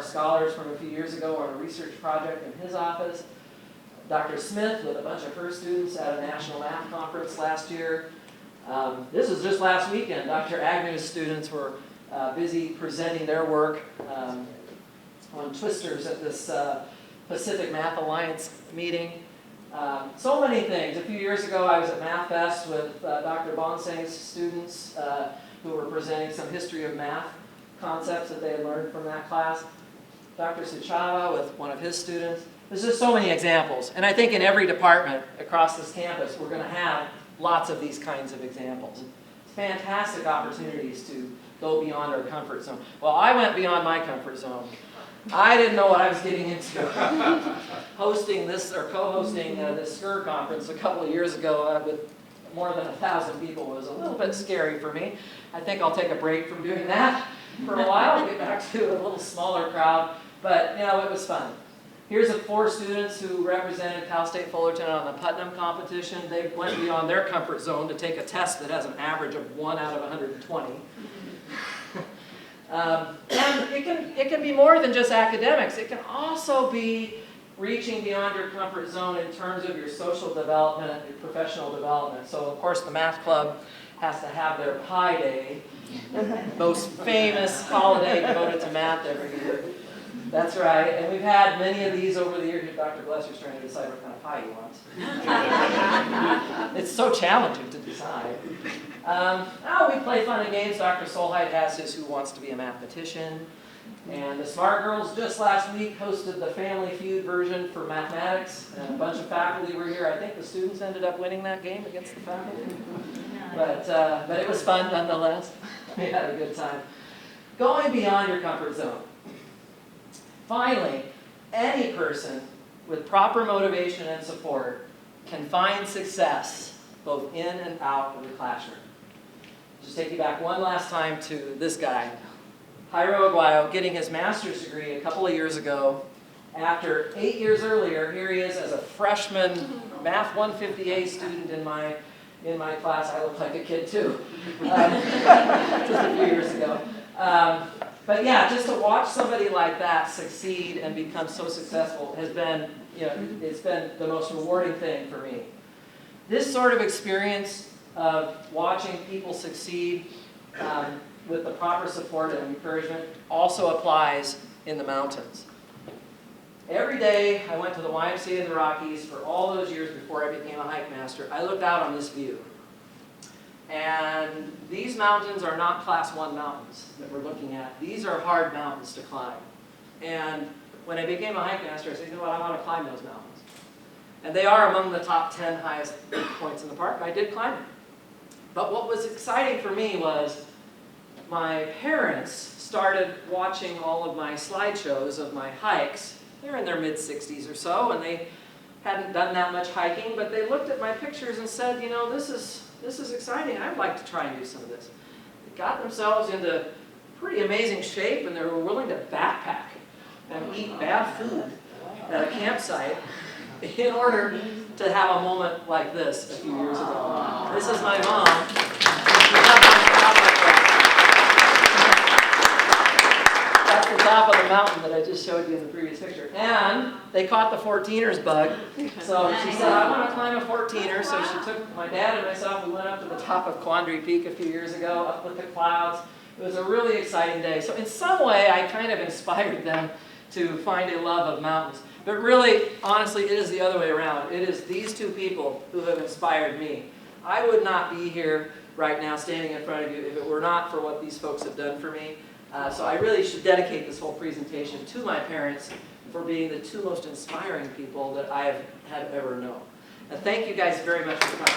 scholars from a few years ago on a research project in his office. Dr. Smith with a bunch of her students at a national math conference last year. This was just last weekend. Dr. Agnew's students were busy presenting their work on twisters at this Pacific Math Alliance meeting. So many things. A few years ago, I was at Math Fest with Dr. Bonsang's students who were presenting some history of math concepts that they had learned from that class. Dr. Suchava with one of his students. There's just so many examples. And I think in every department across this campus, we're going to have lots of these kinds of examples. It's fantastic opportunities to go beyond our comfort zone. Well, I went beyond my comfort zone. I didn't know what I was getting into. Hosting this, or co-hosting this SCUR conference a couple of years ago with more than 1,000 people was a little bit scary for me. I think I'll take a break from doing that for a while, get back to a little smaller crowd. But, you know, it was fun. Here's 4 students who represented Cal State Fullerton on the Putnam competition. They went beyond their comfort zone to take a test that has an average of 1 out of 120. And it can be more than just academics. It can also be reaching beyond your comfort zone in terms of your social development, your professional development. So, of course, the math club has to have their Pi Day, most famous holiday devoted to math every year. That's right, and we've had many of these over the years. Dr. Glesser's trying to decide what kind of pie he wants. It's so challenging to decide. We play fun and games. Dr. Solheid has his Who Wants to Be a Mathematician. And the Smart Girls just last week hosted the Family Feud version for mathematics. And a bunch of faculty were here. I think the students ended up winning that game against the faculty. But it was fun nonetheless. We had a good time. Going beyond your comfort zone. Finally, any person with proper motivation and support can find success both in and out of the classroom. Just take you back one last time to this guy, Jairo Aguayo, getting his master's degree a couple of years ago. After 8 years earlier, here he is as a freshman Math 150A student in my class. I look like a kid too, just a few years ago. But yeah, just to watch somebody like that succeed and become so successful has been, it's been the most rewarding thing for me. This sort of experience of watching people succeed with the proper support and encouragement also applies in the mountains. Every day I went to the YMCA in the Rockies for all those years before I became a hike master. I looked out on this view. And these mountains are not class 1 mountains that we're looking at. These are hard mountains to climb. And when I became a hike master, I said, you know what, I want to climb those mountains. And they are among the top 10 highest points in the park. I did climb them. But what was exciting for me was my parents started watching all of my slideshows of my hikes. They're in their mid-60s or so, and they hadn't done that much hiking, but they looked at my pictures and said, you know, this is exciting. I'd like to try and do some of this. They got themselves into pretty amazing shape, and they were willing to backpack and eat bad food at a campsite in order to have a moment like this a few years ago. This is my mom. That's the top of the mountain that I just showed you in the previous picture. And they caught the 14ers bug. So she said, I want to climb a 14er. So she took my dad and myself. We went up to the top of Quandary Peak a few years ago, up with the clouds. It was a really exciting day. So in some way, I kind of inspired them to find a love of mountains. But really, honestly, it is the other way around. It is these two people who have inspired me. I would not be here right now standing in front of you if it were not for what these folks have done for me. So I really should dedicate this whole presentation to my parents for being the two most inspiring people that I have ever known. And thank you guys very much for coming.